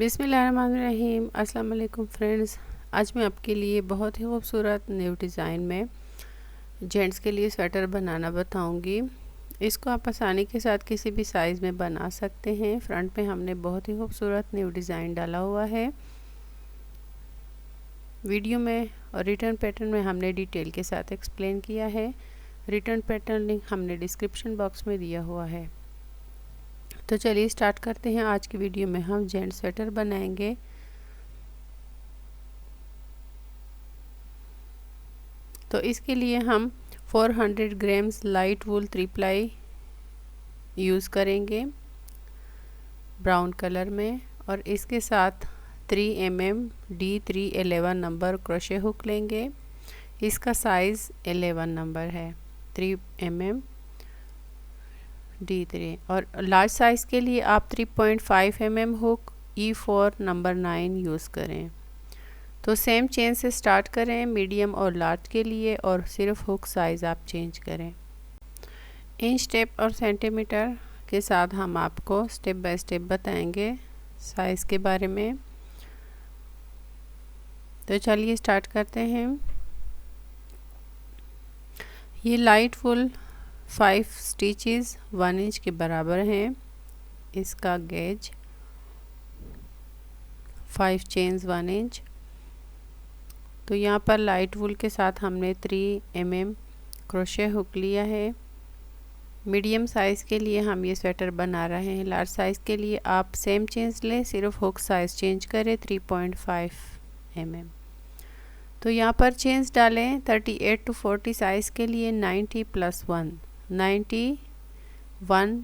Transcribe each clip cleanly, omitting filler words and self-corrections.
बिस्मिल्लाहिर्रहमानिर्रहीम। अस्सलाम वालेकुम फ्रेंड्स। आज मैं आपके लिए बहुत ही खूबसूरत न्यू डिज़ाइन में जेंट्स के लिए स्वेटर बनाना बताऊंगी। इसको आप आसानी के साथ किसी भी साइज़ में बना सकते हैं। फ्रंट में हमने बहुत ही खूबसूरत न्यू डिज़ाइन डाला हुआ है। वीडियो में और रिटर्न पैटर्न में हमने डिटेल के साथ एक्सप्लेन किया है। रिटर्न पैटर्न लिंक हमने डिस्क्रिप्शन बॉक्स में दिया हुआ है। तो चलिए स्टार्ट करते हैं। आज की वीडियो में हम जेंट्स स्वेटर बनाएंगे। तो इसके लिए हम 400 ग्राम्स लाइट वूल 3 प्लाई यूज़ करेंगे ब्राउन कलर में, और इसके साथ 3 mm D311 number crochet hook लेंगे। इसका साइज़ 11 नंबर है, 3 mm D3। और लार्ज साइज़ के लिए आप 3.5 mm hook E4 number 9 use करें। तो सेम चेन से स्टार्ट करें मीडियम और लार्ज के लिए, और सिर्फ हुक साइज़ आप चेंज करें। इंच, टेप और सेंटीमीटर के साथ हम आपको स्टेप बाय स्टेप बताएंगे साइज़ के बारे में। तो चलिए स्टार्ट करते हैं। ये लाइट वूल 5 स्टिचेस 1 इंच के बराबर हैं। इसका गेज 5 चेन्स 1 इंच। तो यहाँ पर लाइट वूल के साथ हमने 3 mm क्रोशे हुक लिया है। मीडियम साइज़ के लिए हम ये स्वेटर बना रहे हैं। लार्ज साइज़ के लिए आप सेम चेंज लें, सिर्फ हुक साइज़ चेंज करें 3.5 mm। तो यहाँ पर चेंज डालें 38 to 40 साइज़ के लिए 90 + 1 91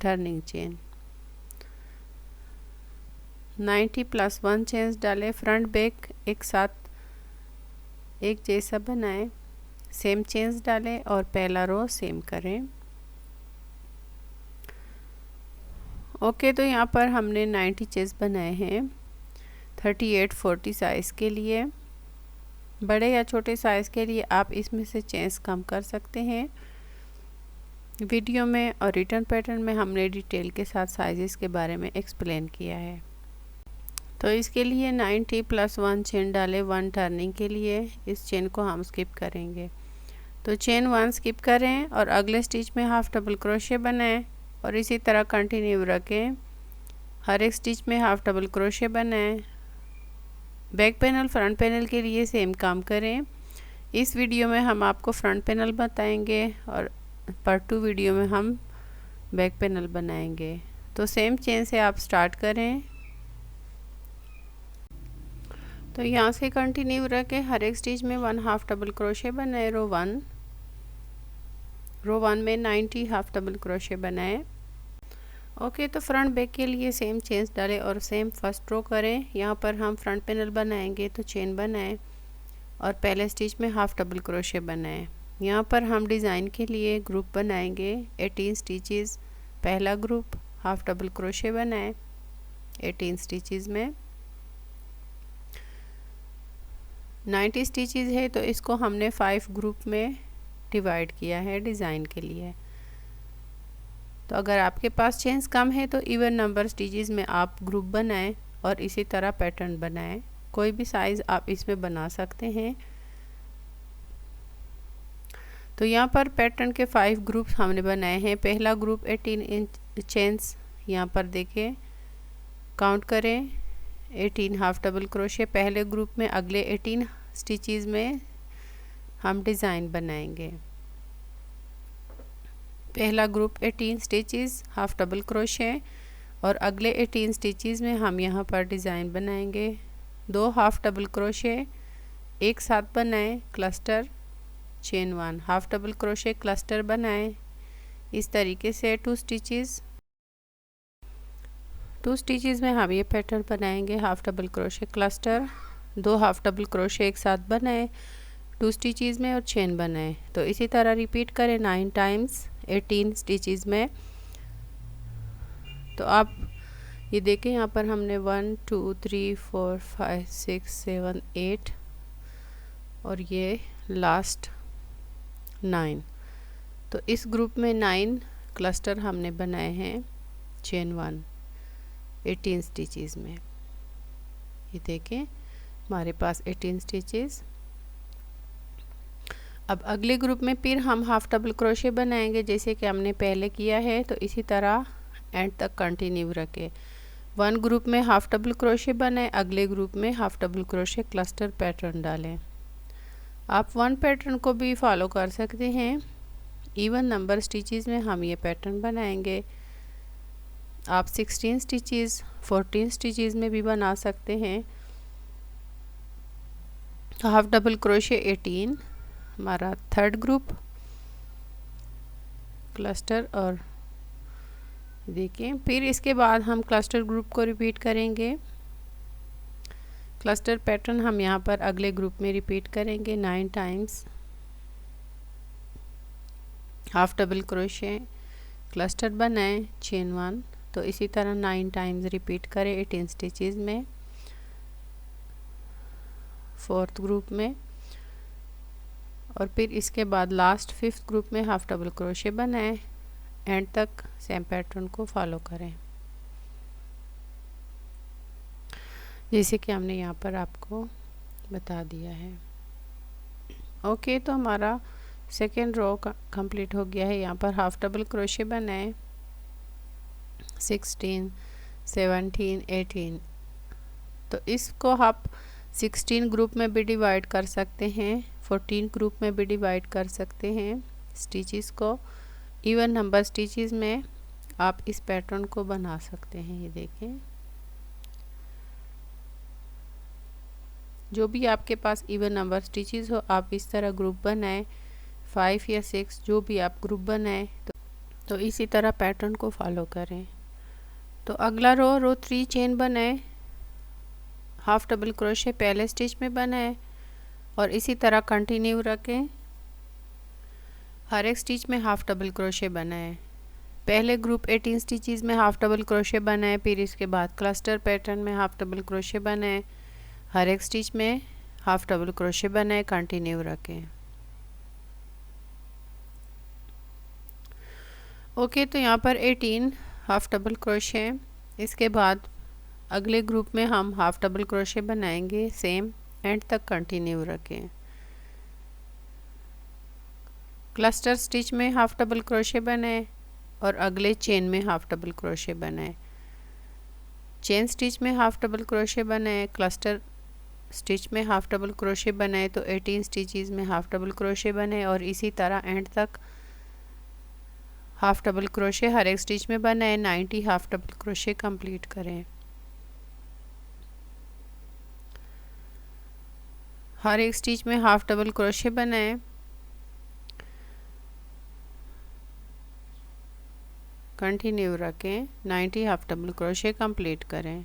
टर्निंग चेन। 90 + 1 चेंज डालें। फ्रंट बैक एक साथ एक जैसा बनाएं, सेम चेंज डालें और पहला रो सेम करें। ओके, तो यहाँ पर हमने 90 चेंज बनाए हैं 38-40 साइज़ के लिए। बड़े या छोटे साइज़ के लिए आप इसमें से चेंज कम कर सकते हैं। वीडियो में और रिटर्न पैटर्न में हमने डिटेल के साथ साइज़ के बारे में एक्सप्लेन किया है। तो इसके लिए 90 + 1 चेन डालें 1 टर्निंग के लिए। इस चेन को हम स्किप करेंगे। तो चेन 1 स्किप करें और अगले स्टिच में हाफ डबल क्रोशे बनाएं, और इसी तरह कंटिन्यू रखें। हर एक स्टिच में हाफ डबल क्रोशे बनाएं। बैक पैनल फ्रंट पैनल के लिए सेम काम करें। इस वीडियो में हम आपको फ्रंट पैनल बताएंगे और पार्ट 2 वीडियो में हम बैक पैनल बनाएंगे। तो सेम चेन से आप स्टार्ट करें। तो यहाँ से कंटिन्यू रखें। हर एक स्टिच में 1 हाफ डबल क्रोशे बनाए। रो 1 में 90 हाफ डबल क्रोशे बनाए। ओके, तो फ्रंट बैक के लिए सेम चेन्स डालें और सेम फर्स्ट रो करें। यहाँ पर हम फ्रंट पैनल बनाएंगे, तो चेन बनाएं और पहले स्टिच में हाफ डबल क्रोशे बनाएं। यहाँ पर हम डिज़ाइन के लिए ग्रुप बनाएंगे 18 स्टिचेस। पहला ग्रुप हाफ डबल क्रोशे बनाएं 18 स्टिचेस में। 90 स्टिचेस है, तो इसको हमने 5 ग्रुप में डिवाइड किया है डिज़ाइन के लिए। तो अगर आपके पास चेन्स कम है तो इवन नंबर स्टिचेस में आप ग्रुप बनाएं और इसी तरह पैटर्न बनाएं। कोई भी साइज़ आप इसमें बना सकते हैं। तो यहाँ पर पैटर्न के 5 ग्रुप्स हमने बनाए हैं। पहला ग्रुप 18 इंच चेन्स, यहाँ पर देखें काउंट करें 18 हाफ डबल क्रोशे पहले ग्रुप में। अगले 18 स्टिचेस में हम डिज़ाइन बनाएंगे। पहला group 18 stitches half double crochet, और अगले 18 स्टिचेस में हम यहाँ पर डिज़ाइन बनाएंगे। 2 हाफ डबल क्रोशे एक साथ बनाएं, cluster chain 1 half double crochet cluster बनाएं। इस तरीके से 2 स्टिचेस में हम ये पैटर्न बनाएंगे। Half double crochet cluster, 2 half double crochet एक साथ बनाएं 2 स्टिचेस में और चेन बनाएं। तो इसी तरह रिपीट करें 9 टाइम्स 18 स्टिचेस में। तो आप ये देखें, यहाँ पर हमने 1 2 3 4 5 6 7 8 और ये लास्ट 9। तो इस ग्रुप में 9 क्लस्टर हमने बनाए हैं चेन 1। 18 स्टिचेस में। ये देखें हमारे पास 18 स्टिचेस। अब अगले ग्रुप में फिर हम हाफ डबल क्रोशे बनाएंगे जैसे कि हमने पहले किया है, तो इसी तरह एंड तक कंटिन्यू रखें। वन ग्रुप में हाफ डबल क्रोशे बनाएं, अगले ग्रुप में half double crochet cluster pattern डालें। आप वन पैटर्न को भी फॉलो कर सकते हैं। इवन नंबर स्टिचेस में हम ये पैटर्न बनाएंगे। आप 16 स्टिचेस 14 स्टिचेस में भी बना सकते हैं। हाफ डबल क्रोशे 18 हमारा थर्ड ग्रुप क्लस्टर, और देखिए फिर इसके बाद हम क्लस्टर ग्रुप को रिपीट करेंगे। क्लस्टर पैटर्न हम यहाँ पर अगले ग्रुप में रिपीट करेंगे 9 times. Half double crochet cluster बनाएं, चेन 1, तो इसी तरह 9 टाइम्स रिपीट करें 18 स्टिचेस में। फोर्थ ग्रुप में, और फिर इसके बाद लास्ट फिफ्थ ग्रुप में हाफ डबल क्रोशे बनाएं, एंड तक सेम पैटर्न को फॉलो करें जैसे कि हमने यहाँ पर आपको बता दिया है। ओके, तो हमारा सेकेंड रो कंप्लीट हो गया है। यहाँ पर हाफ डबल क्रोशे बनाएं 16 17 18, तो इसको आप 16 ग्रुप में भी डिवाइड कर सकते हैं, 14 ग्रुप में भी डिवाइड कर सकते हैं। स्टिचेस को इवन नंबर स्टिचेस में आप इस पैटर्न को बना सकते हैं। ये देखें, जो भी आपके पास इवन नंबर स्टिचेस हो आप इस तरह ग्रुप बनाएं, 5 या 6 जो भी आप ग्रुप बनाएं, तो इसी तरह पैटर्न को फॉलो करें। तो अगला रो 3 चेन बनाएं, हाफ डबल क्रोशे पहले स्टिच में बनाएं और इसी तरह कंटिन्यू रखें। हर एक स्टिच में हाफ डबल क्रोशे बनाएं। पहले ग्रुप 18 स्टिचेस में हाफ डबल क्रोशे बनाएं, फिर इसके बाद क्लस्टर पैटर्न में हाफ डबल क्रोशे बनाएं। हर एक स्टिच में हाफ डबल क्रोशे बनाएं, कंटिन्यू रखें। ओके, तो यहाँ पर 18 हाफ डबल क्रोशे। इसके बाद अगले ग्रुप में हम हाफ डबल क्रोशे बनाएंगे, सेम एंड तक कंटिन्यू रखें। क्लस्टर स्टिच में हाफ डबल क्रोशे बनाएं और अगले चेन में हाफ डबल क्रोशे बनाएं। चेन स्टिच में हाफ डबल क्रोशे बनाएं, क्लस्टर स्टिच में हाफ डबल क्रोशे बनाएं, तो 18 स्टिचेस में हाफ डबल क्रोशे बनाएं और इसी तरह एंड तक हाफ डबल क्रोशे हर एक स्टिच में बनाएं। 90 हाफ डबल क्रोशे कंप्लीट करें। हर एक स्टिच में हाफ डबल क्रोशे बनाएं, कंटिन्यू रखें। 90 हाफ डबल क्रोशे कंप्लीट करें।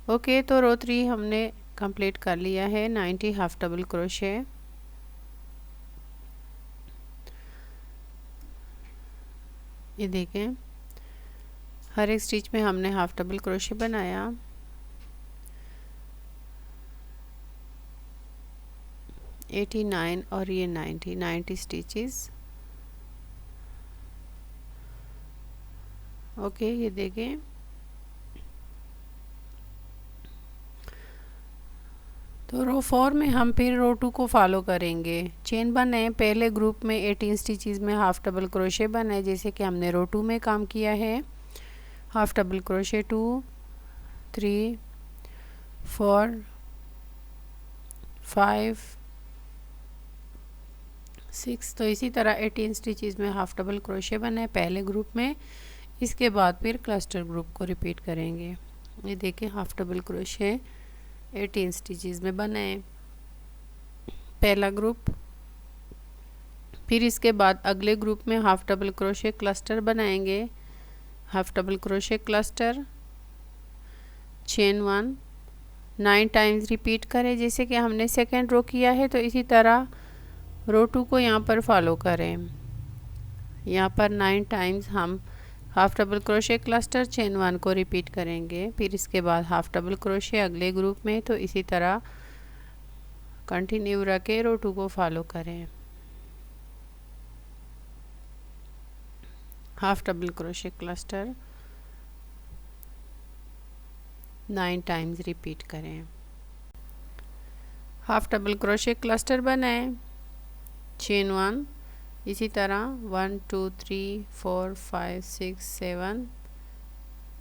ओके, तो रो 3 हमने कंप्लीट कर लिया है 90 हाफ डबल क्रोशे। ये देखें, हर एक स्टिच में हमने हाफ डबल क्रोशे बनाया। और ये 90 स्टिचेस। ओके, ये देखें, तो रो 4 में हम फिर रो 2 को फॉलो करेंगे। चेन बनाए, पहले ग्रुप में 18 स्टिचेस में हाफ डबल क्रोशे बनाए जैसे कि हमने रो 2 में काम किया है। हाफ डबल क्रोशे 2 3 4 5 6, तो इसी तरह 18 स्टिचेस में हाफ डबल क्रोशे बनाए पहले ग्रुप में। इसके बाद फिर क्लस्टर ग्रुप को रिपीट करेंगे। ये देखिए, हाफ डबल क्रोशे 18 स्टिचेस में बनाए पहला ग्रुप। फिर इसके बाद अगले ग्रुप में हाफ डबल क्रोशे क्लस्टर बनाएंगे। Half double crochet cluster, chain 1, 9 times repeat करें जैसे कि हमने सेकेंड रो किया है, तो इसी तरह रो 2 को यहाँ पर फॉलो करें। यहाँ पर 9 टाइम्स हम half double crochet cluster chain 1 को रिपीट करेंगे। फिर इसके बाद हाफ डबल क्रोशे अगले ग्रुप में, तो इसी तरह कंटिन्यू रखें, रो 2 को फॉलो करें। Half double crochet cluster, 9 times repeat करें। हाफ डबल क्रोशे क्लस्टर बनाएं, चेन 1, इसी तरह 1 2 3 4 5 6 7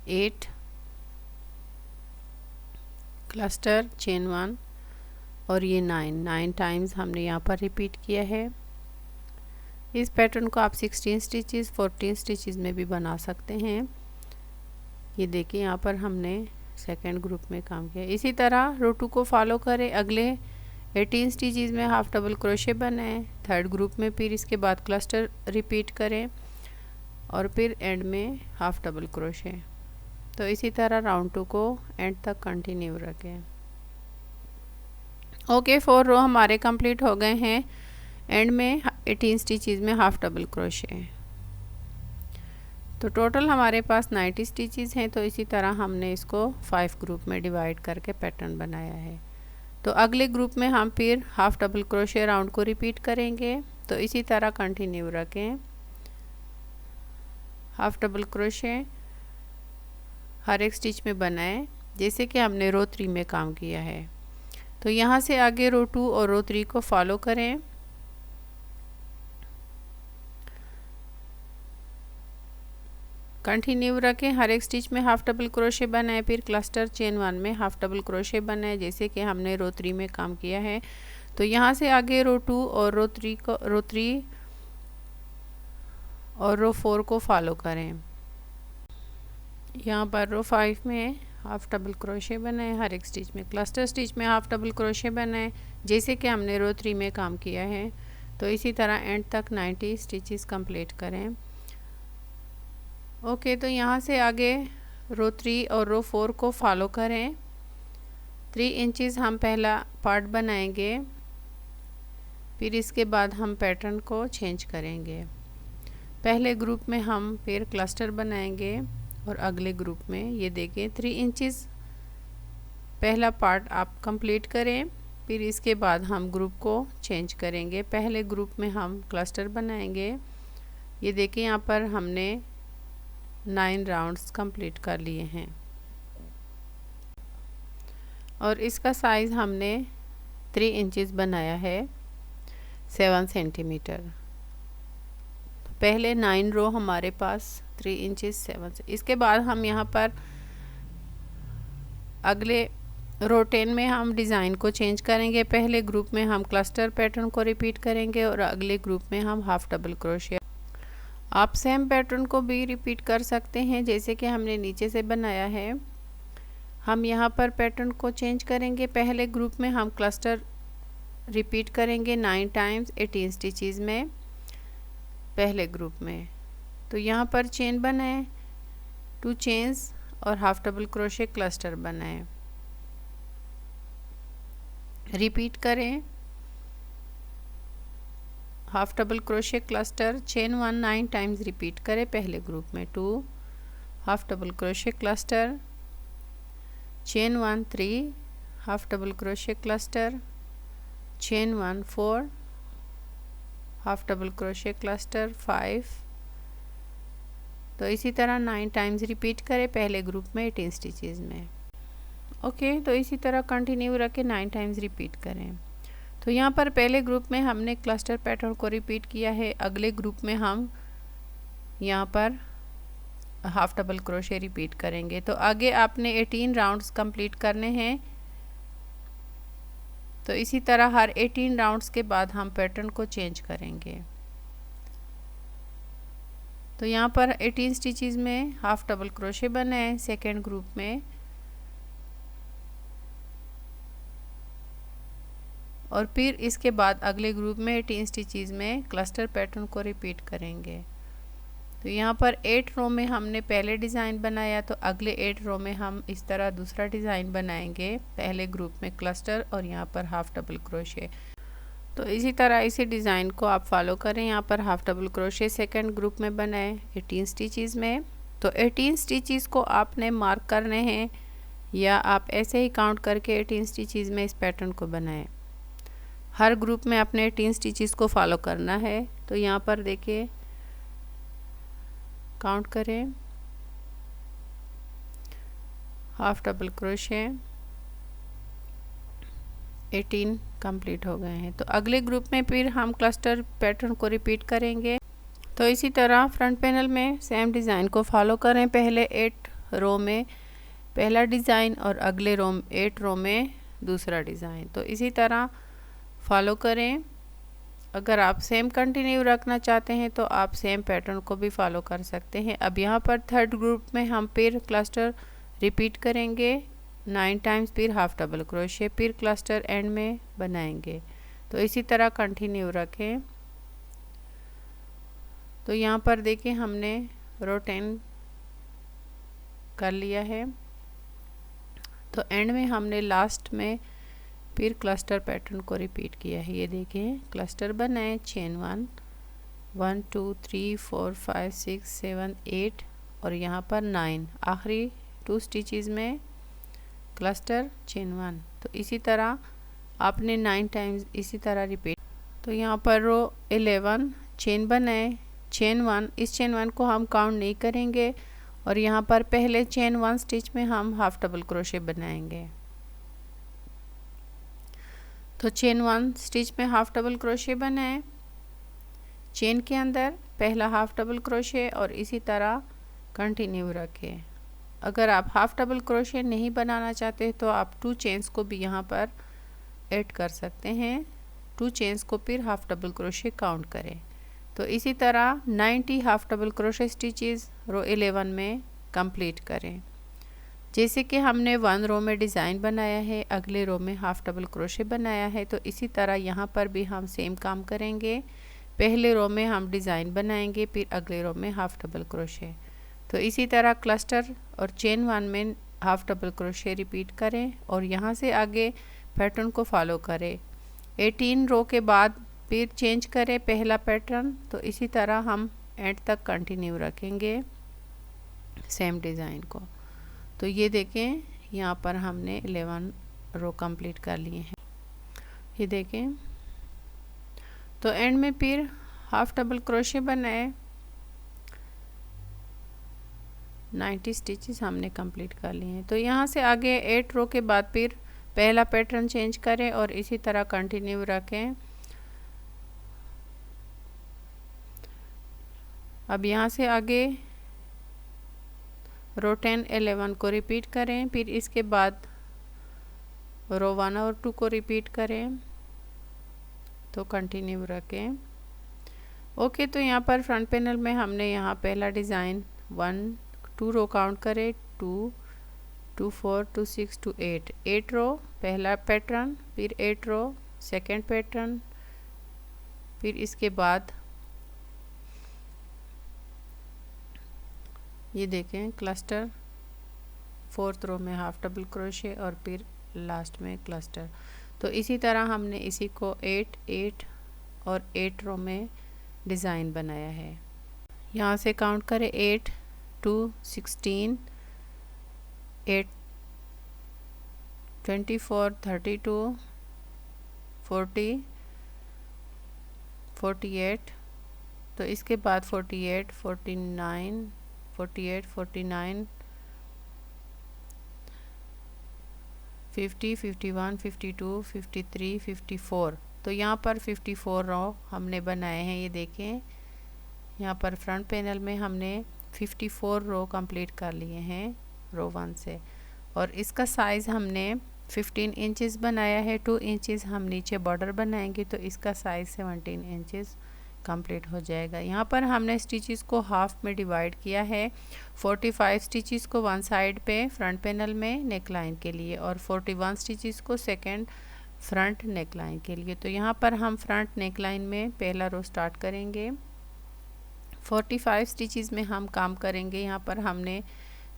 8 क्लस्टर, चेन 1 और ये 9 टाइम्स हमने यहाँ पर रिपीट किया है। इस पैटर्न को आप 16 स्टिचेस 14 स्टिचेस में भी बना सकते हैं। ये देखिए यहाँ पर हमने सेकंड ग्रुप में काम किया। इसी तरह रो 2 को फॉलो करें, अगले 18 स्टिचेस में हाफ डबल क्रोशे बनाएं, थर्ड ग्रुप में फिर इसके बाद क्लस्टर रिपीट करें और फिर एंड में हाफ डबल क्रोशे। तो इसी तरह राउंड 2 को एंड तक कंटिन्यू रखें। ओके, 4 रो हमारे कंप्लीट हो गए हैं। एंड में 18 स्टिचेस में हाफ डबल क्रोशे। तो टोटल हमारे पास 90 स्टिचेस हैं। तो इसी तरह हमने इसको 5 ग्रुप में डिवाइड करके पैटर्न बनाया है। तो अगले ग्रुप में हम फिर हाफ डबल क्रोशे राउंड को रिपीट करेंगे। तो इसी तरह कंटिन्यू रखें। हाफ डबल क्रोशे हर एक स्टिच में बनाएं जैसे कि हमने रो 3 में काम किया है। तो यहाँ से आगे रो 2 और रो 3 को फॉलो करें। कंटिन्यू रखें, हर एक स्टिच में हाफ डबल क्रोशे बनाए, फिर क्लस्टर, चेन 1 में हाफ डबल क्रोशे बनाए जैसे कि हमने रो 3 में काम किया है। तो यहाँ से आगे रो 2 और रो 3 और रो 4 को फॉलो करें। यहाँ पर रो 5 में हाफ डबल क्रोशे बनाए, हर एक स्टिच में क्लस्टर स्टिच में हाफ डबल क्रोशे बनाए जैसे कि हमने रो 3 में काम किया है। तो इसी तरह एंड तक 90 स्टिचेस कंप्लीट करें। ओके, तो यहाँ से आगे रो 3 और रो 4 को फॉलो करें। 3 इंचेस हम पहला पार्ट बनाएंगे, फिर इसके बाद हम पैटर्न को चेंज करेंगे। पहले ग्रुप में हम फिर क्लस्टर बनाएंगे और अगले ग्रुप में ये देखें 3 इंचेस पहला पार्ट आप कंप्लीट करें, फिर इसके बाद हम ग्रुप को चेंज करेंगे। पहले ग्रुप में हम क्लस्टर बनाएंगे। ये देखिए यहाँ पर हमने 9 राउंड्स कंप्लीट कर लिए हैं और इसका साइज़ हमने 3 इंचेस बनाया है 7 सेंटीमीटर। पहले 9 रो हमारे पास 3 इंचेस 7 से। इसके बाद हम यहाँ पर अगले रो 10 में हम डिज़ाइन को चेंज करेंगे। पहले ग्रुप में हम क्लस्टर पैटर्न को रिपीट करेंगे और अगले ग्रुप में हम हाफ डबल क्रोशिया। आप सेम पैटर्न को भी रिपीट कर सकते हैं जैसे कि हमने नीचे से बनाया है। हम यहाँ पर पैटर्न को चेंज करेंगे। पहले ग्रुप में हम क्लस्टर रिपीट करेंगे 9 टाइम्स 18 स्टिचेस में पहले ग्रुप में। तो यहाँ पर चेन बनाएं, 2 चेन्स और हाफ डबल क्रोशे क्लस्टर बनाएं, रिपीट करें। Half double crochet cluster, chain 1 9 times repeat करें पहले ग्रुप में। 2 half double crochet cluster, chain 1 3 half double crochet cluster, chain 1 4 half double crochet cluster 5। तो इसी तरह 9 टाइम्स रिपीट करें पहले ग्रुप में 18 स्टिचेस में। ओके, तो इसी तरह कंटिन्यू रखें, 9 टाइम्स रिपीट करें। तो यहाँ पर पहले ग्रुप में हमने क्लस्टर पैटर्न को रिपीट किया है। अगले ग्रुप में हम यहाँ पर हाफ डबल क्रोशे रिपीट करेंगे। तो आगे आपने 18 राउंड्स कंप्लीट करने हैं। तो इसी तरह हर 18 राउंड्स के बाद हम पैटर्न को चेंज करेंगे। तो यहाँ पर 18 स्टिचेस में हाफ डबल क्रोशे बनाए सेकेंड ग्रुप में और फिर इसके बाद अगले ग्रुप में 18 स्टिचेस में क्लस्टर पैटर्न को रिपीट करेंगे। तो यहाँ पर 8 रो में हमने पहले डिज़ाइन बनाया, तो अगले 8 रो में हम इस तरह दूसरा डिज़ाइन बनाएंगे। पहले ग्रुप में क्लस्टर और यहाँ पर हाफ डबल क्रोशे। तो इसी तरह इसी डिज़ाइन को आप फॉलो करें। यहाँ पर half double crochet second group में बनाए 18 स्टिचेस में। तो 18 स्टिचेस को आपने मार्क करने हैं या आप ऐसे ही काउंट करके 18 स्टिचेस में इस पैटर्न को बनाएं। हर ग्रुप में अपने 18 स्टिचेस को फॉलो करना है। तो यहाँ पर देखिए काउंट करें, हाफ डबल क्रोशे, 18 कंप्लीट हो गए हैं। तो अगले ग्रुप में फिर हम क्लस्टर पैटर्न को रिपीट करेंगे। तो इसी तरह फ्रंट पैनल में सेम डिज़ाइन को फॉलो करें। पहले 8 रो में पहला डिज़ाइन और अगले रो 8 रो में दूसरा डिज़ाइन, तो इसी तरह फॉलो करें। अगर आप सेम कंटिन्यू रखना चाहते हैं तो आप सेम पैटर्न को भी फॉलो कर सकते हैं। अब यहाँ पर थर्ड ग्रुप में हम फिर क्लस्टर रिपीट करेंगे 9 टाइम्स, फिर हाफ डबल क्रोशे, फिर क्लस्टर एंड में बनाएंगे। तो इसी तरह कंटिन्यू रखें। तो यहाँ पर देखिए हमने रो 10 कर लिया है। तो एंड में हमने लास्ट में फिर क्लस्टर पैटर्न को रिपीट किया है। ये देखें क्लस्टर बनाए, चेन 1 1 2 3 4 5 6 7 8 और यहाँ पर 9, आखिरी 2 स्टिचेस में क्लस्टर चेन 1। तो इसी तरह आपने 9 टाइम्स इसी तरह रिपीट। तो यहाँ पर रो 11 चेन बनाए, चेन 1, इस चेन 1 को हम काउंट नहीं करेंगे और यहाँ पर पहले चेन 1 स्टिच में हम हाफ डबल क्रोशे बनाएंगे। तो चेन 1 स्टिच में हाफ डबल क्रोशे बनाए, चेन के अंदर पहला हाफ डबल क्रोशे और इसी तरह कंटिन्यू रखें। अगर आप हाफ डबल क्रोशे नहीं बनाना चाहते तो आप 2 चेन्स को भी यहाँ पर ऐड कर सकते हैं। 2 चेन्स को फिर हाफ डबल क्रोशे काउंट करें। तो इसी तरह 90 हाफ डबल क्रोशे स्टिचेस रो 11 में कंप्लीट करें। जैसे कि हमने 1 रो में डिज़ाइन बनाया है, अगले रो में हाफ डबल क्रोशे बनाया है, तो इसी तरह यहाँ पर भी हम सेम काम करेंगे। पहले रो में हम डिज़ाइन बनाएंगे, फिर अगले रो में हाफ डबल क्रोशे। तो इसी तरह क्लस्टर और चेन 1 में हाफ डबल क्रोशे रिपीट करें और यहाँ से आगे पैटर्न को फॉलो करें। 18 रो के बाद फिर चेंज करें पहला पैटर्न। तो इसी तरह हम एंड तक कंटिन्यू रखेंगे सेम डिज़ाइन को। तो ये देखें यहाँ पर हमने 11 रो कंप्लीट कर लिए हैं। ये देखें, तो एंड में फिर हाफ डबल क्रोशे बनाए, 90 स्टिचेस हमने कंप्लीट कर लिए हैं। तो यहाँ से आगे 8 रो के बाद फिर पहला पैटर्न चेंज करें और इसी तरह कंटिन्यू रखें। अब यहाँ से आगे रो 10 11 को रिपीट करें, फिर इसके बाद रो 1 और 2 को रिपीट करें। तो कंटिन्यू रखें। ओके, तो यहाँ पर फ्रंट पैनल में हमने यहाँ पहला डिज़ाइन 1 2 रो काउंट करें, 2 2 4 2 6 2 8, 8 रो पहला पैटर्न, फिर 8 रो सेकेंड पैटर्न, फिर इसके बाद ये देखें क्लस्टर, 4th रो में हाफ डबल क्रोशे और फिर लास्ट में क्लस्टर। तो इसी तरह हमने इसी को 8 8 और 8 रो में डिज़ाइन बनाया है। यहाँ से काउंट करें 8 2 16 8 24 32 40 48। तो इसके बाद 48 49 48 49 50 51 52 53 54। तो यहाँ पर 54 रो हमने बनाए हैं। ये देखें यहाँ पर फ्रंट पैनल में हमने 54 रो कंप्लीट कर लिए हैं रो 1 से, और इसका साइज़ हमने 15 इंचेस बनाया है। 2 इंचेस हम नीचे बॉर्डर बनाएंगे तो इसका साइज़ 17 इंचेस कंप्लीट हो जाएगा। यहाँ पर हमने स्टिचेस को हाफ में डिवाइड किया है। 45 स्टिचेस को वन साइड पे फ्रंट पैनल में नेक लाइन के लिए और 41 स्टिचेस को सेकंड फ्रंट नेक लाइन के लिए। तो यहाँ पर हम फ्रंट नेक लाइन में पहला रो स्टार्ट करेंगे। 45 स्टिचेस में हम काम करेंगे। यहाँ पर हमने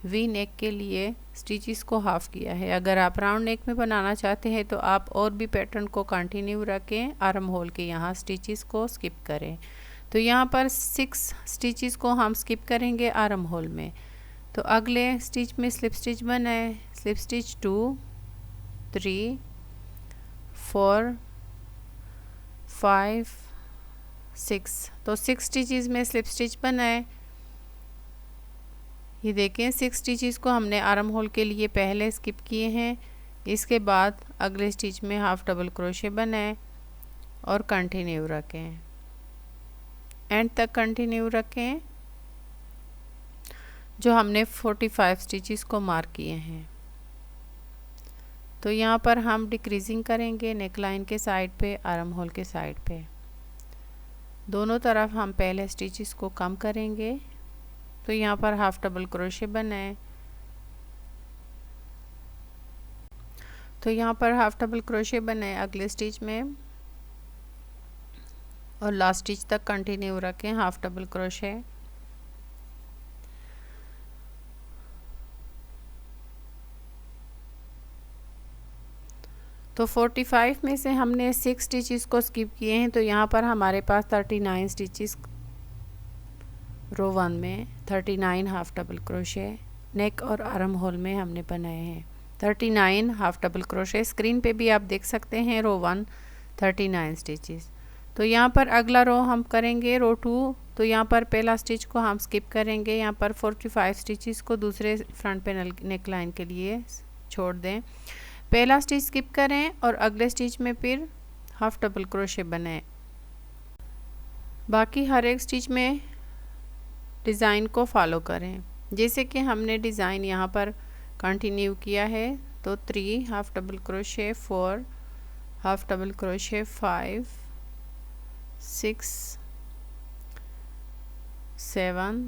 वी नेक के लिए स्टिचेस को हाफ किया है। अगर आप राउंड नेक में बनाना चाहते हैं तो आप और भी पैटर्न को कंटिन्यू रखें, आर्म होल के यहाँ स्टिचेस को स्किप करें। तो यहाँ पर 6 स्टिचेस को हम स्किप करेंगे आर्म होल में। तो अगले स्टिच में स्लिप स्टिच बनाए, स्लिप स्टिच 2 3 4 5 6। तो 6 स्टिचेस में स्लिप स्टिच बनाए, ये देखें 6 स्टिचेस को हमने आर्म होल के लिए पहले स्किप किए हैं। इसके बाद अगले स्टिच में हाफ डबल क्रोशे बनाएं और कंटिन्यू रखें, एंड तक कंटिन्यू रखें जो हमने 45 स्टिचेस को मार्क किए हैं। तो यहाँ पर हम डिक्रीजिंग करेंगे नेक लाइन के साइड पे, आर्म होल के साइड पे, दोनों तरफ हम पहले स्टिचेस को कम करेंगे। तो यहाँ पर हाफ डबल क्रोशे बनाएं, तो यहाँ पर हाफ डबल क्रोशे बनाएं अगले स्टिच में और लास्ट स्टिच तक कंटिन्यू रखें हाफ डबल क्रोशे। तो 45 में से हमने 6 स्टिचेस को स्किप किए हैं, तो यहाँ पर हमारे पास 39 स्टिचेस रो 1 में 39 हाफ डबल क्रोशे नेक और आर्म होल में हमने बनाए हैं। 39 हाफ डबल क्रोशे, स्क्रीन पे भी आप देख सकते हैं रो 1 39 स्टिचेस। तो यहाँ पर अगला रो हम करेंगे रो 2। तो यहाँ पर पहला स्टिच को हम स्किप करेंगे, यहाँ पर 45 स्टिचेस को दूसरे फ्रंट पैनल नेक लाइन के लिए छोड़ दें। पहला स्टिच स्किप करें और अगले स्टिच में फिर हाफ डबल क्रोशे बनाएं। बाकी हर एक स्टिच में डिज़ाइन को फॉलो करें जैसे कि हमने डिज़ाइन यहाँ पर कंटिन्यू किया है। तो 3 half double crochet, 4 half double crochet, 5 6 7।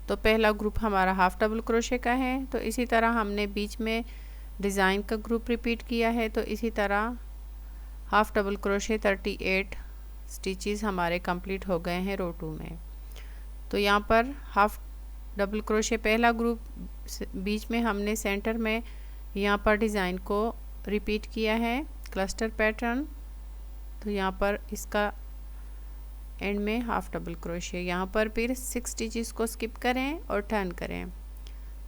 तो पहला ग्रुप हमारा हाफ डबल क्रोशे का है। तो इसी तरह हमने बीच में डिज़ाइन का ग्रुप रिपीट किया है। तो इसी तरह हाफ डबल क्रोशे 38 स्टिचेस हमारे कंप्लीट हो गए हैं रो 2 में। तो यहाँ पर हाफ डबल क्रोशे पहला ग्रुप, बीच में हमने सेंटर में यहाँ पर डिज़ाइन को रिपीट किया है क्लस्टर पैटर्न। तो यहाँ पर इसका एंड में हाफ डबल क्रोशे, यहाँ पर फिर 6 स्टिचेस को स्किप करें और टर्न करें।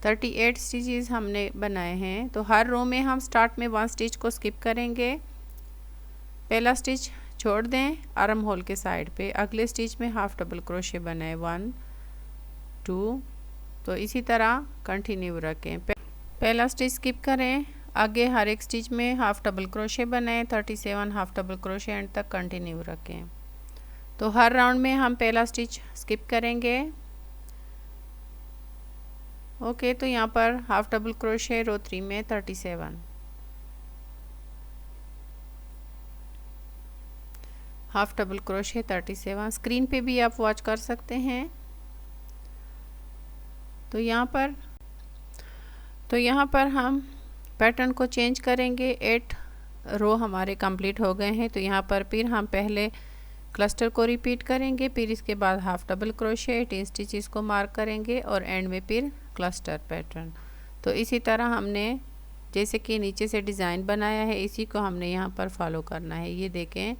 38 स्टिचेस हमने बनाए हैं। तो हर रो में हम स्टार्ट में 1 स्टिच को स्किप करेंगे, पहला स्टिच छोड़ दें आर्म होल के साइड पे, अगले स्टिच में हाफ डबल क्रोशे बनाए 1 2। तो इसी तरह कंटिन्यू रखें, पहला स्टिच स्किप करें, आगे हर एक स्टिच में हाफ डबल क्रोशे बनाएं 37 हाफ डबल क्रोशे एंड तक कंटिन्यू रखें। तो हर राउंड में हम पहला स्टिच स्किप करेंगे। ओके, तो यहाँ पर हाफ डबल क्रोशे रो 3 में 37 हाफ डबल क्रोशे 37, स्क्रीन पे भी आप वॉच कर सकते हैं। तो यहाँ पर हम पैटर्न को चेंज करेंगे। 8 रो हमारे कंप्लीट हो गए हैं। तो यहाँ पर फिर हम पहले क्लस्टर को रिपीट करेंगे, फिर इसके बाद हाफ डबल क्रोशे 18 स्टिचेस को मार्क करेंगे और एंड में फिर क्लस्टर पैटर्न। तो इसी तरह हमने जैसे कि नीचे से डिज़ाइन बनाया है इसी को हमने यहाँ पर फॉलो करना है। ये देखें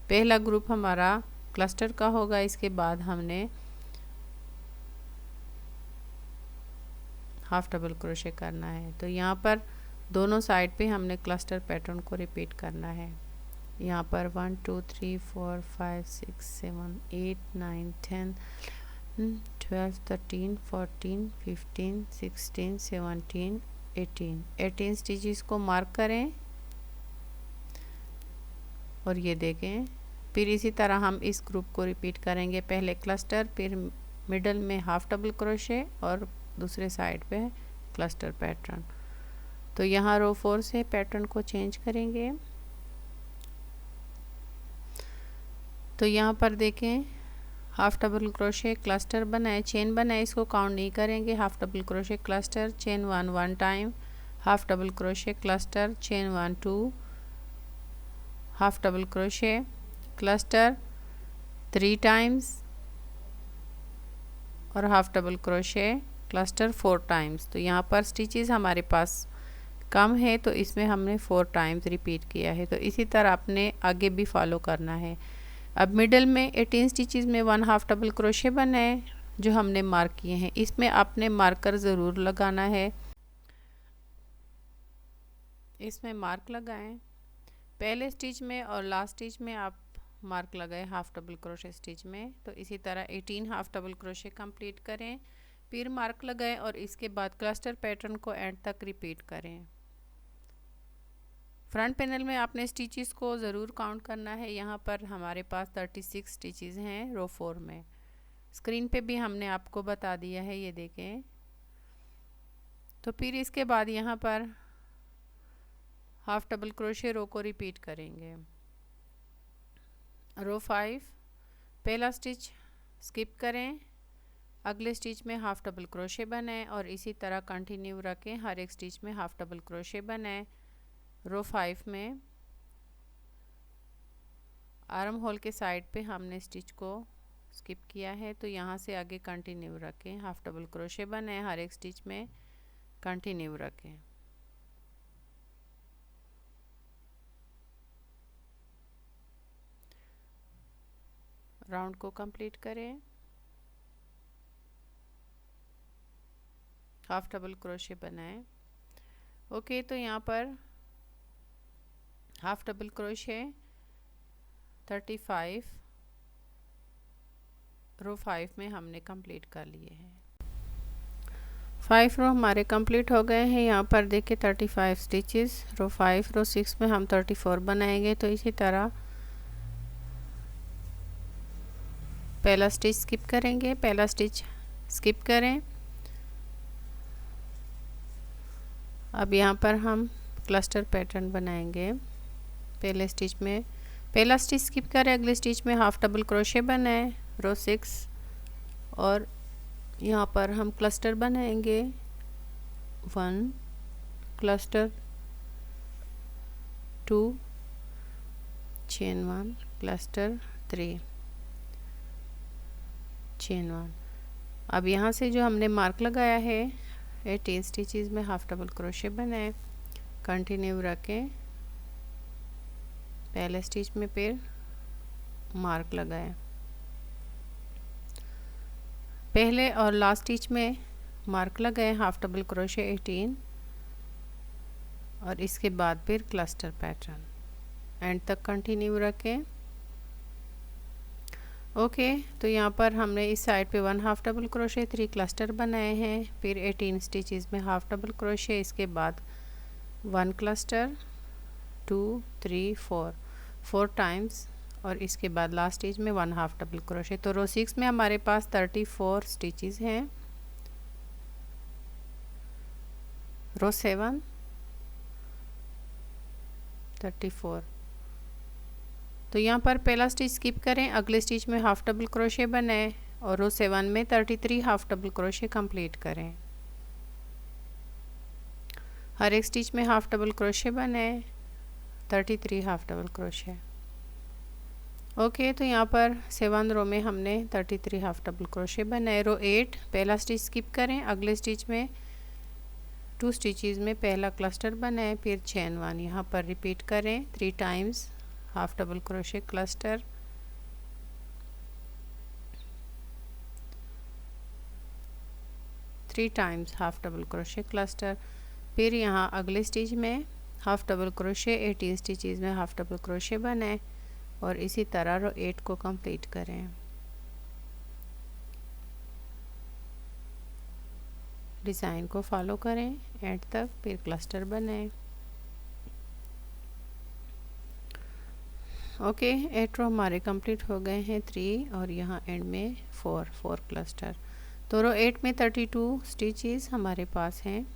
पहला ग्रुप हमारा क्लस्टर का होगा, इसके बाद हमने हाफ डबल क्रोशे करना है। तो यहाँ पर दोनों साइड पे हमने क्लस्टर पैटर्न को रिपीट करना है। यहाँ पर 1 2 3 4 5 6 7 8 9 10 12 13 14 15 16 17 18 स्टिचेस को मार्क करें और ये देखें फिर इसी तरह हम इस ग्रुप को रिपीट करेंगे, पहले क्लस्टर, फिर मिडल में हाफ डबल क्रोशे और दूसरे साइड पे क्लस्टर पैटर्न। तो यहाँ रो 4 से पैटर्न को चेंज करेंगे। तो यहाँ पर देखें हाफ डबल क्रोशे क्लस्टर बनाए, चेन बनाए, इसको काउंट नहीं करेंगे। Half double crochet cluster chain 1 time, half double crochet cluster chain 1 2, half double crochet cluster 3 times और half double crochet cluster 4 times. तो यहाँ पर स्टिचेस हमारे पास कम है तो इसमें हमने 4 टाइम्स रिपीट किया है। तो इसी तरह आपने आगे भी फॉलो करना है। अब मिडल में 18 स्टिचेस में 1 हाफ डबल क्रोशे बनाए जो हमने मार्क किए हैं, इसमें आपने मार्कर ज़रूर लगाना है, इसमें मार्क लगाएं। पहले स्टिच में और लास्ट स्टिच में आप मार्क लगाएं हाफ डबल क्रोशे स्टिच में। तो इसी तरह 18 हाफ डबल क्रोशे कंप्लीट करें, फिर मार्क लगाएं और इसके बाद क्लस्टर पैटर्न को एंड तक रिपीट करें। फ्रंट पैनल में आपने स्टिचेस को ज़रूर काउंट करना है। यहाँ पर हमारे पास 36 स्टिचेस हैं रो 4 में। स्क्रीन पे भी हमने आपको बता दिया है, ये देखें। तो फिर इसके बाद यहाँ पर हाफ डबल क्रोशे रो को रिपीट करेंगे। रो 5 पहला स्टिच स्किप करें, अगले स्टिच में हाफ डबल क्रोशे बनाएं और इसी तरह कंटिन्यू रखें। हर एक स्टिच में हाफ डबल क्रोशे बनाएं। रो 5 में आर्म होल के साइड पे हमने स्टिच को स्किप किया है, तो यहाँ से आगे कंटिन्यू रखें। हाफ डबल क्रोशे बनाएं, हर एक स्टिच में कंटिन्यू रखें। राउंड को कंप्लीट करें। हाफ डबल क्रोशे बनाएं। ओके, तो यहाँ पर हाफ डबल क्रोशे 35 रो 5 में हमने कंप्लीट कर लिए हैं। 5 रो हमारे कंप्लीट हो गए हैं। यहाँ पर देखिए 35 स्टिचेस रो 5। रो 6 में हम 34 बनाएंगे। तो इसी तरह पहला स्टिच स्किप करेंगे, पहला स्टिच स्किप करें। अब यहाँ पर हम क्लस्टर पैटर्न बनाएंगे। पहले स्टिच में पहला स्टिच स्किप करें, अगले स्टिच में हाफ डबल क्रोशे बनाएं रो 6 और यहाँ पर हम क्लस्टर बनाएंगे। 1 क्लस्टर, 2 चेन 1 क्लस्टर, 3 चेन 1। अब यहाँ से जो हमने मार्क लगाया है 18 स्टिचेस में हाफ डबल क्रोशे बनाएं, कंटिन्यू रखें। पहले स्टिच में फिर मार्क लगाएं। पहले और लास्ट स्टिच में मार्क लगाएं, हाफ डबल क्रोशे 18 और इसके बाद फिर क्लस्टर पैटर्न एंड तक कंटिन्यू रखें। ओके, तो यहाँ पर हमने इस साइड पे 1 हाफ डबल क्रोशे 3 क्लस्टर बनाए हैं। फिर 18 स्टिचेस में हाफ डबल क्रोशे, इसके बाद 1 क्लस्टर, 2 3 4 टाइम्स और इसके बाद लास्ट स्टिच में 1 हाफ डबल क्रोशे। तो रो 6 में हमारे पास 34 स्टिचेस हैं। रो 7 34। तो यहाँ पर पहला स्टिच स्किप करें, अगले स्टिच में हाफ डबल क्रोशे बनाएं और रो 7 में 33 हाफ डबल क्रोशे कंप्लीट करें। हर एक स्टिच में हाफ डबल क्रोशे बनाएं, 33 हाफ डबल क्रोशे। ओके, तो यहाँ पर 7 रो में हमने 33 हाफ डबल क्रोशे बनाए। रो 8 पहला स्टिच स्किप करें, अगले स्टिच में 2 स्टिचेस में पहला क्लस्टर बनाएं, फिर चेन 1 यहाँ पर रिपीट करें 3 times half double crochet cluster, three times half double crochet cluster. फिर यहाँ अगले स्टिच में हाफ डबल क्रोशे 18 स्टिचेस में हाफ डबल क्रोशे बनाएं और इसी तरह रो 8 को कंप्लीट करें। डिज़ाइन को फॉलो करें एंड तक, फिर क्लस्टर बनाएं। ओके, 8 रो हमारे कंप्लीट हो गए हैं 3 और यहाँ एंड में 4 क्लस्टर। तो रो 8 में 32 स्टिचेस हमारे पास हैं।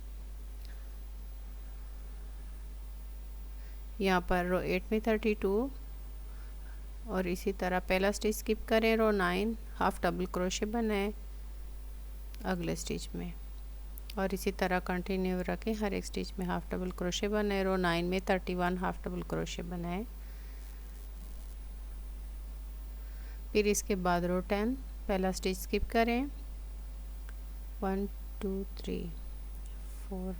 यहाँ पर रो 8 में 32 और इसी तरह पहला स्टिच स्किप करें, रो 9 हाफ डबल क्रोशे बनाएं अगले स्टिच में और इसी तरह कंटिन्यू रखें। हर एक स्टिच में हाफ डबल क्रोशे बनाएं। रो 9 में 31 हाफ डबल क्रोशे बनाएं। फिर इसके बाद रो 10 पहला स्टिच स्किप करें, 1 2 3 4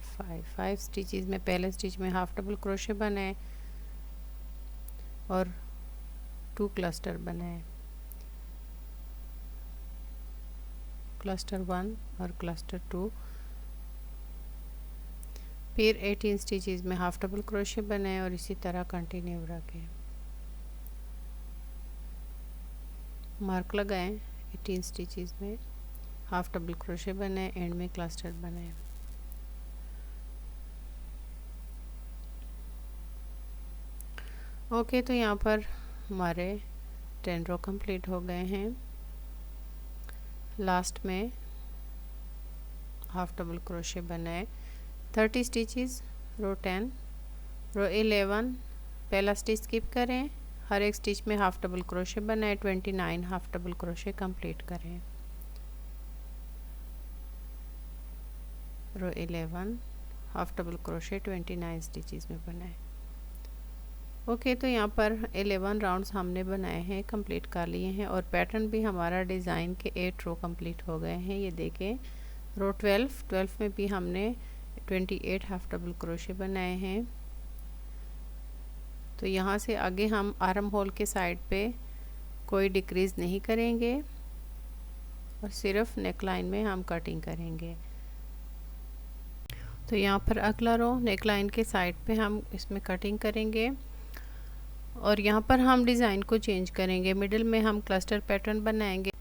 5 स्टिचेस में पहले स्टिच में हाफ डबल क्रोशे बनाएं और 2 क्लस्टर बनाएं, क्लस्टर 1 और क्लस्टर 2। फिर 18 स्टिचेस में हाफ डबल क्रोशे बनाएं और इसी तरह कंटिन्यू रखें। मार्क लगाएं 18 स्टिचेस में हाफ डबल क्रोशे बनाए, एंड में क्लस्टर बनाए। ओके, तो यहाँ पर हमारे 10 रो कंप्लीट हो गए हैं। लास्ट में हाफ डबल क्रोशे बनाए, 30 स्टिचेस, रो 10, रो 11 पहला स्टिच स्किप करें, हर एक स्टिच में हाफ डबल क्रोशे बनाए, 29 हाफ डबल क्रोशे कंप्लीट करें। रो 11 हाफ डबल क्रोशे 29 स्टिचेस में बनाए। ओके, तो यहाँ पर 11 राउंड्स हमने बनाए हैं, कंप्लीट कर लिए हैं, और पैटर्न भी हमारा डिज़ाइन के 8 रो कंप्लीट हो गए हैं। ये देखें, रो 12 में भी हमने 28 हाफ डबल क्रोशे बनाए हैं। तो यहाँ से आगे हम आर्म होल के साइड पे कोई डिक्रीज़ नहीं करेंगे और सिर्फ नेक लाइन में हम कटिंग करेंगे। तो यहाँ पर अगला रो नेक लाइन के साइड पे हम इसमें कटिंग करेंगे, और यहाँ पर हम डिज़ाइन को चेंज करेंगे। मिडिल में हम क्लस्टर पैटर्न बनाएंगे।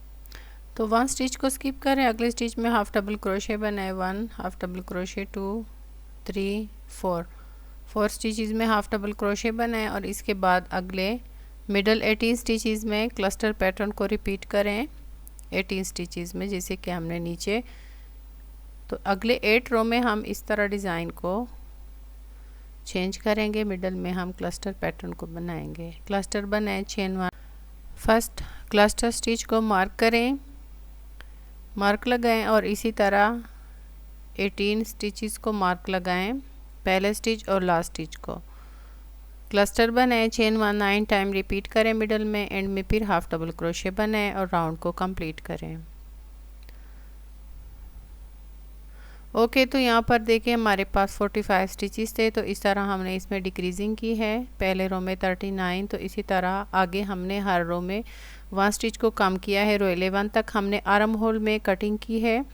तो 1 स्टिच को स्किप करें, अगले स्टिच में हाफ डबल क्रोशे बनाए, 1 हाफ डबल क्रोशे, 2 3 4 स्टिचेस में हाफ डबल क्रोशे बनाए, और इसके बाद अगले मिडल 18 स्टिचेस में क्लस्टर पैटर्न को रिपीट करें 18 स्टिचेस में, जैसे कि हमने नीचे। तो अगले 8 रो में हम इस तरह डिज़ाइन को चेंज करेंगे। मिडल में हम क्लस्टर पैटर्न को बनाएंगे। क्लस्टर बनाए, चेन 1, फर्स्ट क्लस्टर स्टिच को मार्क करें, मार्क लगाएं, और इसी तरह 18 स्टिचेस को मार्क लगाएं, पहले स्टिच और लास्ट स्टिच को। क्लस्टर बनाए, चेन 1 9 टाइम रिपीट करें मिडल में, एंड में फिर हाफ डबल क्रोशे बनाएं और राउंड को कंप्लीट करें। ओके, तो यहाँ पर देखिए हमारे पास 45 स्टिचेस थे, तो इस तरह हमने इसमें डिक्रीजिंग की है। पहले रो में 39, तो इसी तरह आगे हमने हर रो में 1 स्टिच को कम किया है। रो 11 तक हमने आर्म होल में कटिंग की है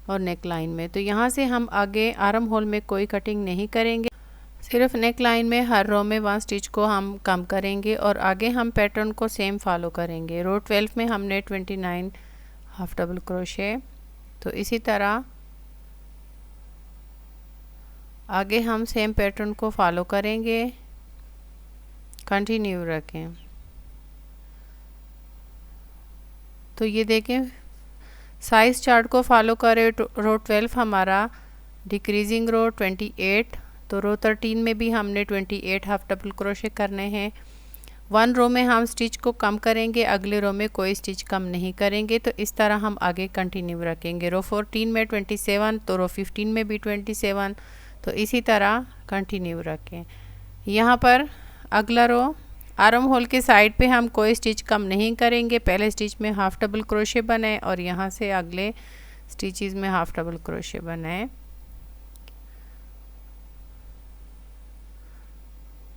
और नेक लाइन में। तो यहाँ से हम आगे आर्म होल में कोई कटिंग नहीं करेंगे, सिर्फ नेक लाइन में हर रो में 1 स्टिच को हम कम करेंगे, और आगे हम पैटर्न को सेम फॉलो करेंगे। रो 12 में हमने 29 हाफ डबल क्रोशे, तो इसी तरह आगे हम सेम पैटर्न को फॉलो करेंगे, कंटिन्यू रखें। तो ये देखें, साइज चार्ट को फॉलो करें। रो 12 हमारा डिक्रीजिंग रो 28, तो रो 13 में भी हमने 28 हाफ डबल क्रोशे करने हैं। 1 रो में हम स्टिच को कम करेंगे, अगले रो में कोई स्टिच कम नहीं करेंगे। तो इस तरह हम आगे कंटिन्यू रखेंगे। रो 14 में 27, तो रो 15 में भी 27, तो इसी तरह कंटिन्यू रखें। यहाँ पर अगला रो आर्म होल के साइड पे हम कोई स्टिच कम नहीं करेंगे, पहले स्टिच में हाफ डबल क्रोशे बनाए, और यहाँ से अगले स्टिचेस में हाफ डबल क्रोशे बनाए,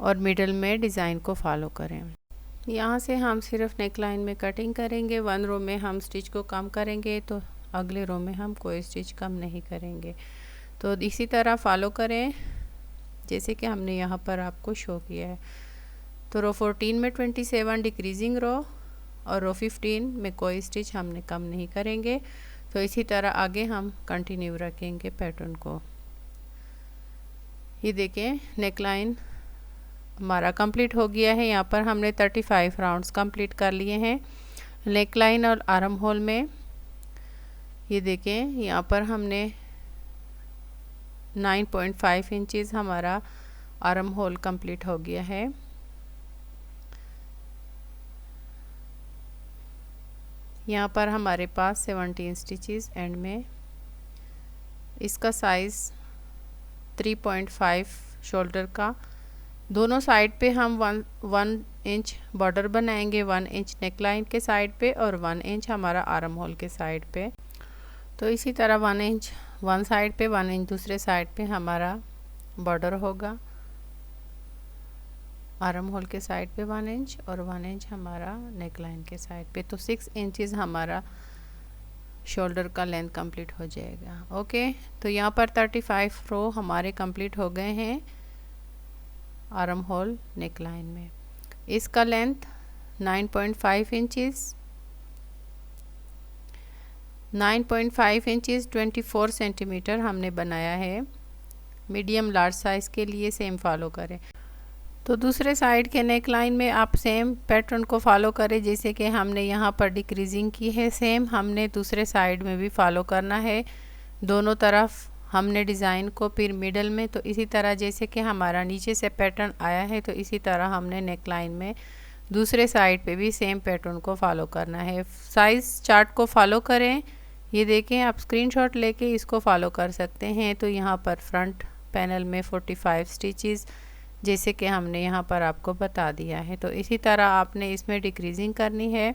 और मिडल में डिज़ाइन को फॉलो करें। यहाँ से हम सिर्फ नेक लाइन में कटिंग करेंगे। 1 रो में हम स्टिच को कम करेंगे, तो अगले रो में हम कोई स्टिच कम नहीं करेंगे। तो इसी तरह फॉलो करें जैसे कि हमने यहाँ पर आपको शो किया है। तो रो 14 में 27 डिक्रीजिंग रो, और रो 15 में कोई स्टिच हमने कम नहीं करेंगे। तो इसी तरह आगे हम कंटिन्यू रखेंगे पैटर्न को। ये देखें, नेक लाइन हमारा कंप्लीट हो गया है। यहाँ पर हमने 35 राउंड्स कंप्लीट कर लिए हैं नेक लाइन और आर्म होल में। ये देखें, यहाँ पर हमने 9.5 इंचेस हमारा आर्म होल कंप्लीट हो गया है। यहाँ पर हमारे पास 17 स्टिचेस एंड में। इसका साइज़ 3.5 शोल्डर का। दोनों साइड पे हम 1 इंच बॉर्डर बनाएंगे, 1 इंच नेक लाइन के साइड पे और 1 इंच हमारा आर्म होल के साइड पे। तो इसी तरह 1 इंच वन साइड पे, 1 इंच दूसरे साइड पे हमारा बॉर्डर होगा। आर्म होल के साइड पे 1 इंच और 1 इंच हमारा नेक लाइन के साइड पे। तो 6 इंचेस हमारा शोल्डर का लेंथ कंप्लीट हो जाएगा। ओके, तो यहाँ पर 35 रो हमारे कंप्लीट हो गए हैं आर्म होल नेक लाइन में। इसका लेंथ 9.5 इंचेस। 9.5 इंचज़ 24 सेंटीमीटर हमने बनाया है। मीडियम लार्ज साइज़ के लिए सेम फॉलो करें। तो दूसरे साइड के नेक लाइन में आप सेम पैटर्न को फॉलो करें, जैसे कि हमने यहाँ पर डिक्रीजिंग की है, सेम हमने दूसरे साइड में भी फॉलो करना है। दोनों तरफ हमने डिज़ाइन को फिर मिडल में, तो इसी तरह जैसे कि हमारा नीचे से पैटर्न आया है, तो इसी तरह हमने नेक लाइन में दूसरे साइड पे भी सेम पैटर्न को फॉलो करना है। साइज़ चार्ट को फॉलो करें। ये देखें, आप स्क्रीनशॉट लेके इसको फॉलो कर सकते हैं। तो यहाँ पर फ्रंट पैनल में 45 स्टिचेस जैसे कि हमने यहाँ पर आपको बता दिया है। तो इसी तरह आपने इसमें डिक्रीजिंग करनी है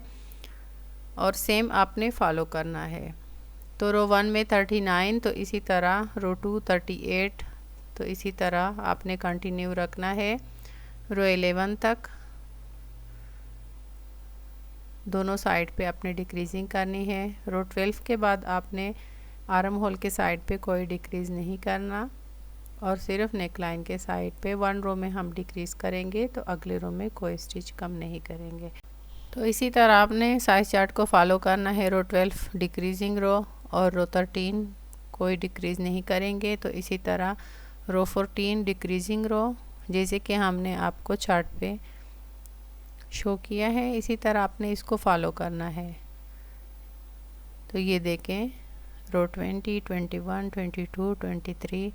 और सेम आपने फॉलो करना है। तो रो 1 में 39, तो इसी तरह रो 2 38, तो इसी तरह आपने कंटिन्यू रखना है रो 11 तक। दोनों साइड पे आपने डिक्रीजिंग करनी है। रो 12 के बाद आपने आर्म होल के साइड पे कोई डिक्रीज़ नहीं करना और सिर्फ नेक लाइन के साइड पे 1 रो में हम डिक्रीज़ करेंगे, तो अगले रो में कोई स्टिच कम नहीं करेंगे। तो इसी तरह आपने साइज चार्ट को फॉलो करना है। रो 12 डिक्रीजिंग रो और रो 13 कोई डिक्रीज़ नहीं करेंगे। तो इसी तरह रो 14 डिक्रीजिंग रो, जैसे कि हमने आपको चार्ट पे शो किया है, इसी तरह आपने इसको फॉलो करना है। तो ये देखें, रो 20 21 22 23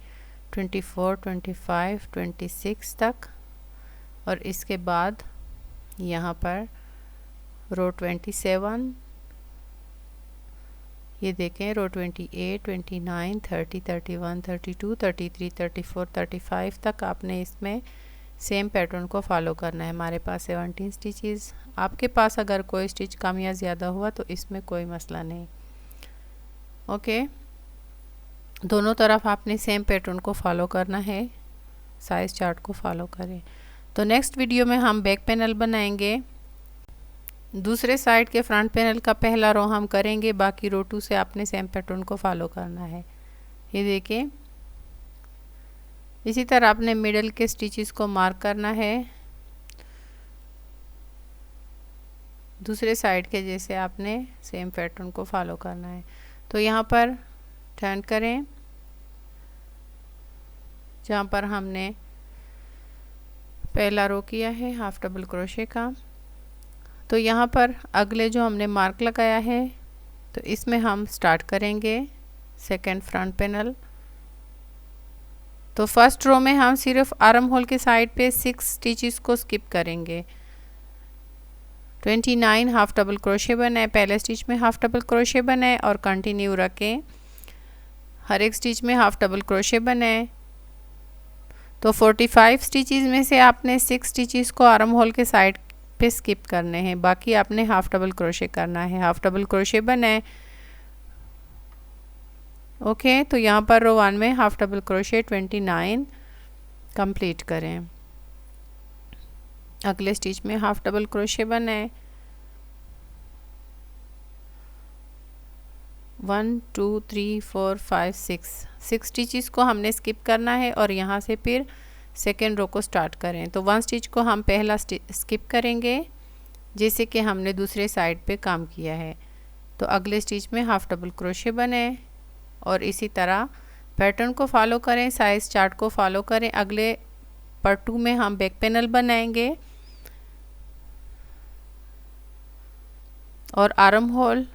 24 25 26 तक, और इसके बाद यहाँ पर रो 27, ये देखें रो 28 29 30 31 32 33 34 35 तक आपने इसमें सेम पैटर्न को फॉलो करना है। हमारे पास 17 स्टिचेस, आपके पास अगर कोई स्टिच कम या ज़्यादा हुआ तो इसमें कोई मसला नहीं। ओके, दोनों तरफ आपने सेम पैटर्न को फॉलो करना है। साइज़ चार्ट को फॉलो करें। तो नेक्स्ट वीडियो में हम बैक पैनल बनाएंगे। दूसरे साइड के फ्रंट पैनल का पहला रो हम करेंगे, बाकी रो 2 से आपने सेम पैटर्न को फॉलो करना है। ये देखिए, इसी तरह आपने मिडल के स्टिचेस को मार्क करना है दूसरे साइड के जैसे आपने सेम पैटर्न को फॉलो करना है। तो यहाँ पर टर्न करें जहाँ पर हमने पहला रो किया है हाफ डबल क्रोशे का। तो यहाँ पर अगले जो हमने मार्क लगाया है, तो इसमें हम स्टार्ट करेंगे सेकंड फ्रंट पैनल। तो फर्स्ट रो में हम सिर्फ आर्म होल के साइड पे 6 स्टिचेस को स्किप करेंगे। 29 हाफ डबल क्रोशे बनाए, पहले स्टिच में हाफ डबल क्रोशे बनाए और कंटिन्यू रखें। हर एक स्टिच में हाफ डबल क्रोशे बनाए। तो 45 स्टिचेस में से आपने 6 स्टिचेस को आर्म होल के साइड पे स्किप करने हैं, बाकी आपने हाफ डबल क्रोशे करना है। हाफ डबल क्रोशे बनाए। ओके, तो यहाँ पर रो 1 में हाफ डबल क्रोशे 29 कंप्लीट करें। अगले स्टिच में हाफ डबल क्रोशे बनाए। 1 2 3 4 5 6 स्टिचेस को हमने स्किप करना है और यहाँ से फिर सेकेंड रो को स्टार्ट करें। तो 1 स्टिच को हम पहला स्किप करेंगे जैसे कि हमने दूसरे साइड पे काम किया है। तो अगले स्टिच में हाफ डबल क्रोशे बने और इसी तरह पैटर्न को फॉलो करें, साइज चार्ट को फॉलो करें। अगले पार्ट 2 में हम बैक पैनल बनाएंगे और आर्म होल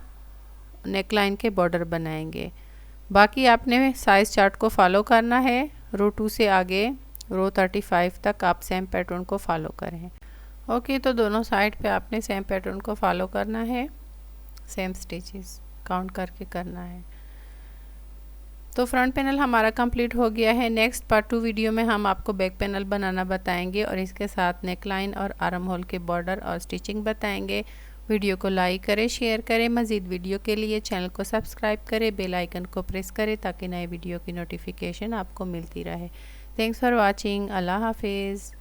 नेकलाइन के बॉर्डर बनाएंगे। बाकी आपने साइज चार्ट को फॉलो करना है। रो 2 से आगे रो 35 तक आप सेम पैटर्न को फॉलो करें। ओके, तो दोनों साइड पे आपने सेम पैटर्न को फॉलो करना है, सेम स्टिचेस काउंट करके करना है। तो फ्रंट पैनल हमारा कंप्लीट हो गया है। नेक्स्ट पार्ट 2 वीडियो में हम आपको बैक पैनल बनाना बताएंगे और इसके साथ नेकलाइन और आर्म होल के बॉर्डर और स्टिचिंग बताएंगे। वीडियो को लाइक करें, शेयर करें। मज़ीद वीडियो के लिए चैनल को सब्सक्राइब करें, बेल आइकन को प्रेस करें ताकि नए वीडियो की नोटिफिकेशन आपको मिलती रहे। Thanks for watching. अल्लाह हाफिज़।